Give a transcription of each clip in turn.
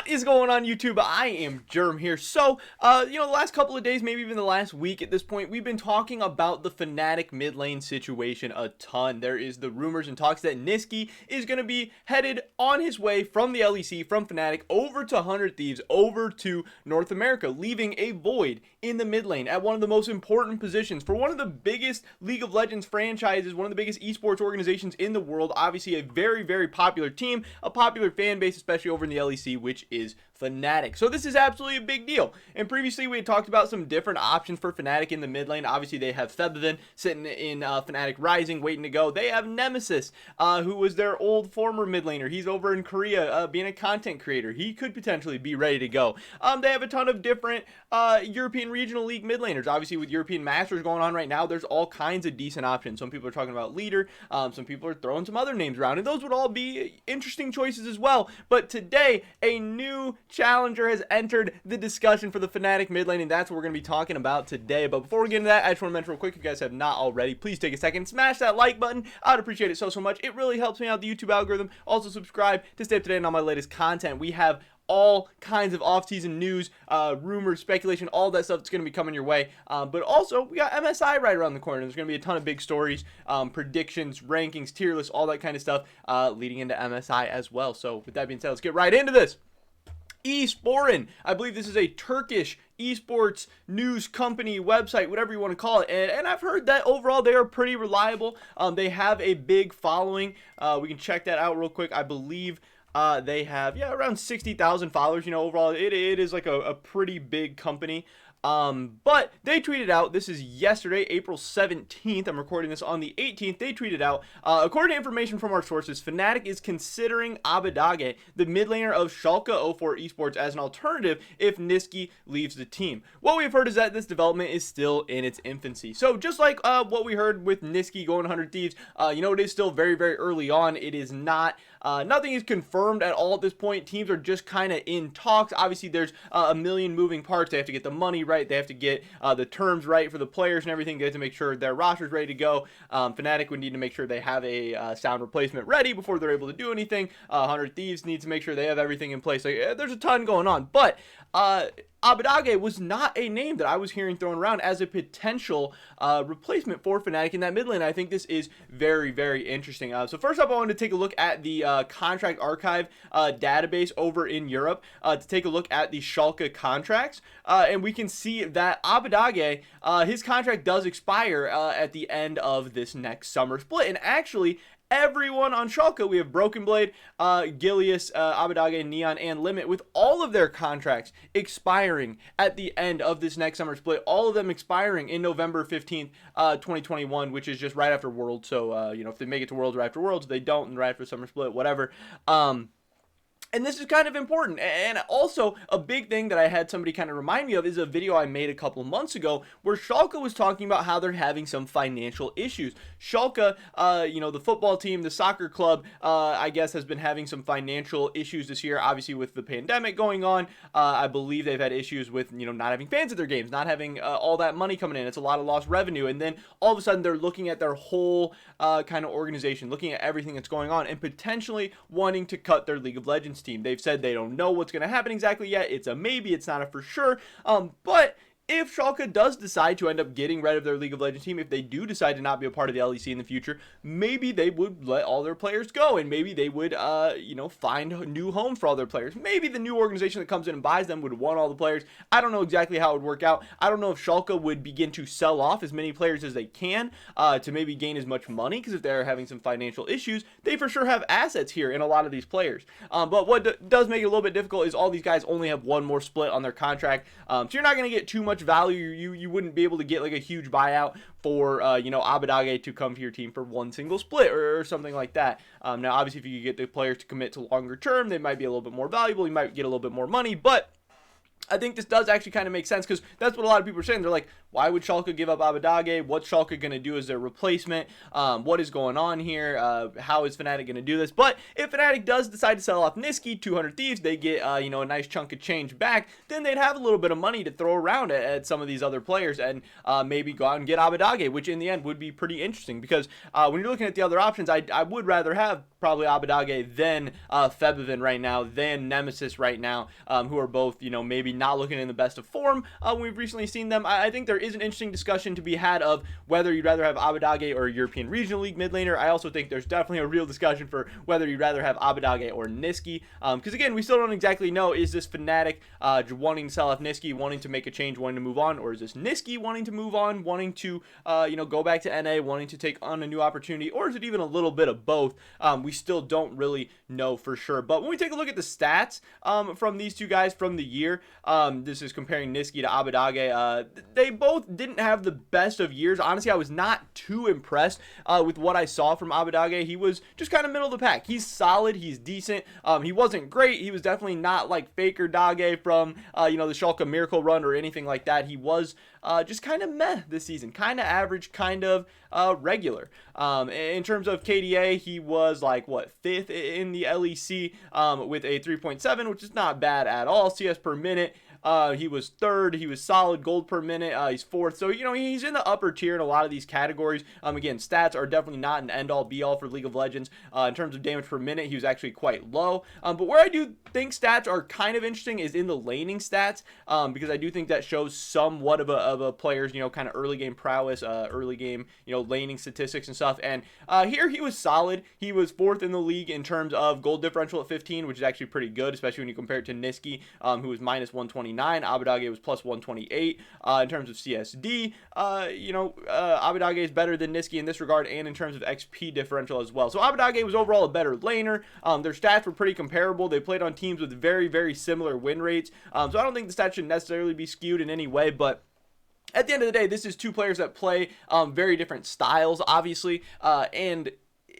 is going on, YouTube? I am Germ here. So, the last couple of days, maybe even the last week at this point, we've been talking about the Fnatic mid lane situation a ton. There is the rumors and talks that Nisqy is going to be headed on his way from the LEC, from Fnatic, over to 100 Thieves, over to North America, leaving a void in the mid lane at one of the most important positions for one of the biggest League of Legends franchises, one of the biggest esports organizations in the world. Obviously, a very, very popular team, a popular fan base, especially over in the LEC, which is Fnatic. So this is absolutely a big deal. And previously we had talked about some different options for Fnatic in the mid lane. Obviously they have Febiven sitting in Fnatic Rising waiting to go. They have Nemesis, who was their old former mid laner. He's over in Korea being a content creator. He could potentially be ready to go. They have a ton of different European Regional League mid laners. Obviously with European Masters going on right now, there's all kinds of decent options. Some people are talking about Leader. Some people are throwing some other names around, and those would all be interesting choices as well. But today, a new challenger has entered the discussion for the Fnatic mid lane, and that's what we're going to be talking about today. But before we get into that, I just want to mention real quick, if you guys have not already, please take a second, smash that like button. I'd appreciate it so much. It really helps me out, the YouTube algorithm. Also subscribe to stay up to date on all my latest content. We have all kinds of off-season news, rumors, speculation, all that stuff that's going to be coming your way. But also, we got MSI right around the corner. There's going to be a ton of big stories, predictions, rankings, tier lists, all that kind of stuff leading into MSI as well. So with that being said, let's get right into this. Esporin, I believe this is a Turkish esports news company, website, whatever you want to call it, and I've heard that overall they are pretty reliable. They have a big following. We can check that out real quick. I believe they have around 60,000 followers. Overall it is like a pretty big company. But they tweeted out, this is yesterday, April 17th, I'm recording this on the 18th, they tweeted out, according to information from our sources, Fnatic is considering Abbedagge, the mid laner of Schalke 04 Esports, as an alternative if Nisqy leaves the team. What we've heard is that this development is still in its infancy. So just like what we heard with Nisqy going 100 Thieves, it is still very, very early on. It is not, nothing is confirmed at all at this point. Teams are just kind of in talks. Obviously, there's a million moving parts. They have to get the money right. They have to get the terms right for the players and everything. They have to make sure their roster's ready to go. Fnatic would need to make sure they have a sound replacement ready before they're able to do anything. 100 Thieves needs to make sure they have everything in place. Like, there's a ton going on. But Abbedagge was not a name that I was hearing thrown around as a potential replacement for Fnatic in that mid lane. I think this is very, very interesting. So first up, I wanted to take a look at the contract archive database over in Europe to take a look at the Schalke contracts. And we can see that Abbedagge, his contract does expire at the end of this next summer split. And actually, everyone on Schalke, we have Broken Blade, Gilius, Abbedagge, Neon, and Limit, with all of their contracts expiring at the end of this next summer split. All of them expiring in November 15th, 2021, which is just right after Worlds. So, if they make it to Worlds right after Worlds, if they don't, and right after summer split, whatever. And this is kind of important. And also, a big thing that I had somebody kind of remind me of is a video I made a couple months ago where Schalke was talking about how they're having some financial issues. Schalke, the football team, the soccer club, I guess, has been having some financial issues this year, obviously with the pandemic going on. I believe they've had issues with, not having fans at their games, not having all that money coming in. It's a lot of lost revenue. And then all of a sudden, they're looking at their whole kind of organization, looking at everything that's going on, and potentially wanting to cut their League of Legends team. They've said they don't know what's going to happen exactly yet. It's a maybe, it's not a for sure. But if Schalke does decide to end up getting rid of their League of Legends team, if they do decide to not be a part of the LEC in the future, maybe they would let all their players go, and maybe they would, find a new home for all their players. Maybe the new organization that comes in and buys them would want all the players. I don't know exactly how it would work out. I don't know if Schalke would begin to sell off as many players as they can to maybe gain as much money, because if they're having some financial issues, they for sure have assets here in a lot of these players. But what does make it a little bit difficult is all these guys only have one more split on their contract, so you're not going to get too much value. You wouldn't be able to get like a huge buyout for Abbedagge to come to your team for one single split or something like that. Now obviously if you get the players to commit to longer term, they might be a little bit more valuable, you might get a little bit more money, but I think this does actually kind of make sense, because that's what a lot of people are saying. They're like, why would Schalke give up Abadage? What's Schalke going to do as their replacement? What is going on here? How is Fnatic going to do this? But if Fnatic does decide to sell off Nisqy, 200 Thieves, they get a nice chunk of change back, then they'd have a little bit of money to throw around at some of these other players, and maybe go out and get Abadage, which in the end would be pretty interesting, because when you're looking at the other options, I would rather have probably Abadage than Febiven right now, than Nemesis right now, who are both, maybe not looking in the best of form. We've recently seen them. I think there is an interesting discussion to be had of whether you'd rather have Abadage or a European Regional League mid laner. I also think there's definitely a real discussion for whether you'd rather have Abadage or Nisqy, because again, we still don't exactly know, is this Fnatic wanting to sell off Nisqy, wanting to make a change, wanting to move on, or is this Nisqy wanting to move on, wanting to go back to NA, wanting to take on a new opportunity, or is it even a little bit of both? We still don't really know for sure. But when we take a look at the stats from these two guys from the year, this is comparing Nisqy to Abadage. They both didn't have the best of years. Honestly, I was not too impressed with what I saw from Abadage. He was just kind of middle of the pack. He's solid. He's decent. He wasn't great. He was definitely not like Faker Dage from the Schalke Miracle Run or anything like that. He was just kind of meh this season, kind of average, kind of regular. In terms of KDA, he was like, what, 5th in the LEC with a 3.7, which is not bad at all. CS per minute, he was 3rd. He was solid. Gold per minute, he's 4th. So, he's in the upper tier in a lot of these categories. Again, stats are definitely not an end-all, be-all for League of Legends. In terms of damage per minute, he was actually quite low. But where I do think stats are kind of interesting is in the laning stats, because I do think that shows somewhat of a player's, kind of early game prowess, early game, laning statistics and stuff. And here he was solid. He was 4th in the league in terms of gold differential at 15, which is actually pretty good, especially when you compare it to Nisqy, who was minus 129. Abadage was plus 128. In terms of CSD, Abadage is better than Nisqy in this regard, and in terms of XP differential as well. So Abadage was overall a better laner. Their stats were pretty comparable. They played on teams with very, very similar win rates. So I don't think the stats should necessarily be skewed in any way, but at the end of the day, this is two players that play very different styles, obviously, and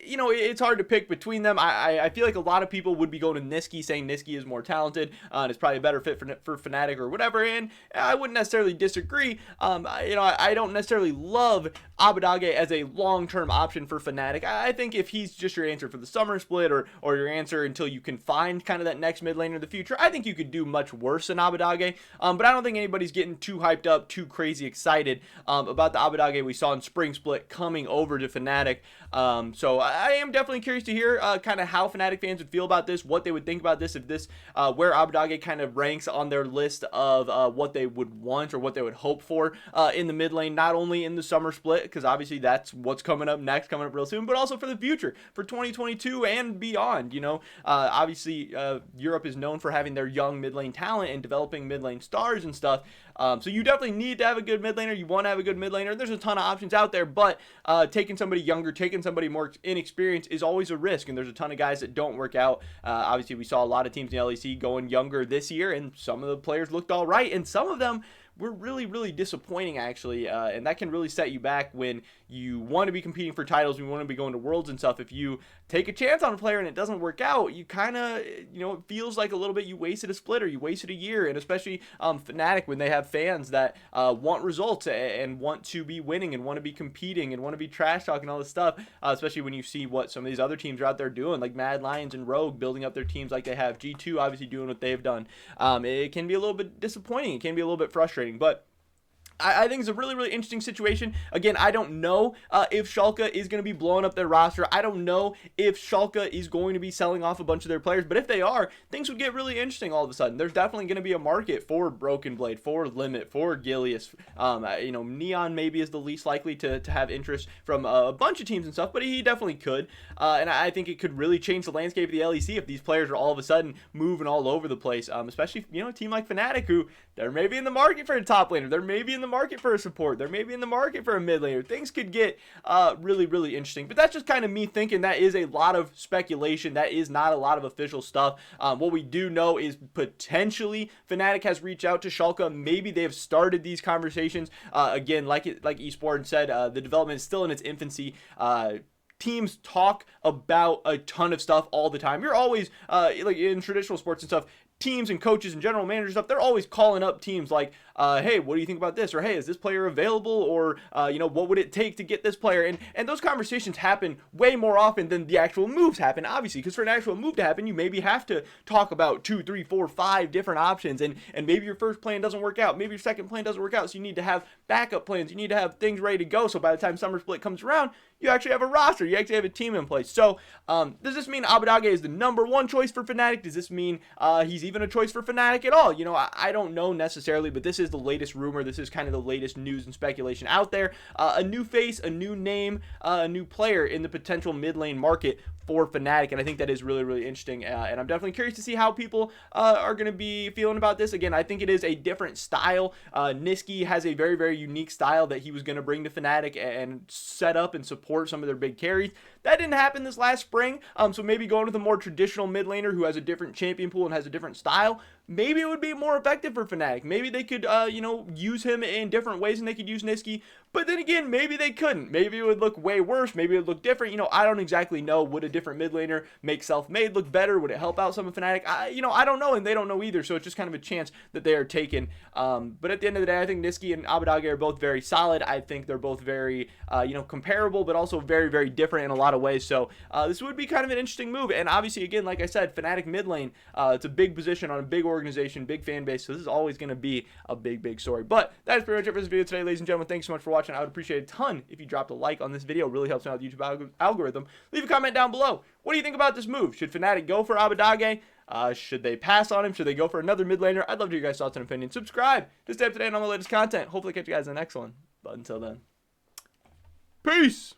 it's hard to pick between them. I feel like a lot of people would be going to Nisqy, saying Nisqy is more talented and is probably a better fit for Fnatic or whatever, and I wouldn't necessarily disagree. I don't necessarily love Abadage as a long-term option for Fnatic. I think if he's just your answer for the summer split, or your answer until you can find kind of that next mid laner in the future, I think you could do much worse than Abadage. But I don't think anybody's getting too hyped up, too crazy excited about the Abadage we saw in Spring Split coming over to Fnatic. So I am definitely curious to hear kind of how Fnatic fans would feel about this, what they would think about this, if this, where Abadage kind of ranks on their list of what they would want or what they would hope for in the mid lane, not only in the summer split, because obviously that's what's coming up next, coming up real soon, but also for the future, for 2022 and beyond. Obviously Europe is known for having their young mid lane talent and developing mid lane stars and stuff. So you definitely need to have a good mid laner. You want to have a good mid laner. There's a ton of options out there, but taking somebody younger, taking somebody more inexperienced is always a risk, and there's a ton of guys that don't work out. Obviously, we saw a lot of teams in the LEC going younger this year, and some of the players looked all right, and some of them were really, really disappointing, actually, and that can really set you back when you want to be competing for titles, you want to be going to Worlds and stuff. If you take a chance on a player and it doesn't work out, you kind of, it feels like a little bit you wasted a split or you wasted a year, and especially Fnatic, when they have fans that want results and want to be winning and want to be competing and want to be trash talking all this stuff, especially when you see what some of these other teams are out there doing, like Mad Lions and Rogue building up their teams like they have, G2 obviously doing what they've done. It can be a little bit disappointing, it can be a little bit frustrating, but I think it's a really, really interesting situation. Again, I don't know if Schalke is going to be blowing up their roster. I don't know if Schalke is going to be selling off a bunch of their players. But if they are, things would get really interesting all of a sudden. There's definitely going to be a market for Broken Blade, for Limit, for Gilius. Neon maybe is the least likely to have interest from a bunch of teams and stuff, but he definitely could. And I think it could really change the landscape of the LEC if these players are all of a sudden moving all over the place. Especially, a team like Fnatic, who they're maybe in the market for a top laner. They're maybe in the market for a support. They're maybe in the market for a mid laner. Things could get really, really interesting. But that's just kind of me thinking. That is a lot of speculation. That is not a lot of official stuff. What we do know is potentially Fnatic has reached out to Schalke. Maybe they have started these conversations. Again, like Esports said, the development is still in its infancy. teams talk about a ton of stuff all the time. You're always, like in traditional sports and stuff, teams and coaches and general managers stuff, they're always calling up teams like, hey, what do you think about this? Or, hey, is this player available? Or, what would it take to get this player? And those conversations happen way more often than the actual moves happen, obviously, because for an actual move to happen, you maybe have to talk about 2, 3, 4, 5 different options, and maybe your first plan doesn't work out. Maybe your second plan doesn't work out, so you need to have backup plans. You need to have things ready to go, so by the time summer split comes around, you actually have a roster. You actually have a team in place. So, does this mean Abbedagge is the number one choice for Fnatic? Does this mean he's even a choice for Fnatic at all? I don't know necessarily, but this is the latest rumor. This is kind of the latest news and speculation out there. A new face, a new name, a new player in the potential mid lane market for Fnatic, and I think that is really, really interesting, and I'm definitely curious to see how people are going to be feeling about this. Again, I think it is a different style. Nisqy has a very, very unique style that he was going to bring to Fnatic and set up and support some of their big carries. That didn't happen this last spring, so maybe going with a more traditional mid laner who has a different champion pool and has a different style, maybe it would be more effective for Fnatic. Maybe they could, use him in different ways than they could use Nisqy. But then again, maybe they couldn't. Maybe it would look way worse. Maybe it would look different. I don't exactly know. Would a different mid laner make Selfmade look better? Would it help out some of Fnatic? I don't know, and they don't know either. So it's just kind of a chance that they are taking. But at the end of the day, I think Nisqy and Abbedagge are both very solid. I think they're both very, comparable, but also very, very different in a lot of ways. So this would be kind of an interesting move. And obviously, again, like I said, Fnatic mid lane, it's a big position on a big organization, big fan base. So this is always going to be a big, big story. But that is pretty much it for this video today, ladies and gentlemen. Thanks so much for watching. I would appreciate it a ton if you dropped a like on this video. It really helps me out with the YouTube algorithm. Leave a comment down below. What do you think about this move? Should Fnatic go for Abbedagge? Should they pass on him? Should they go for another mid laner? I'd love to hear your guys' thoughts and opinions. Subscribe to stay up to date on all the latest content. Hopefully catch you guys in the next one. But until then, peace!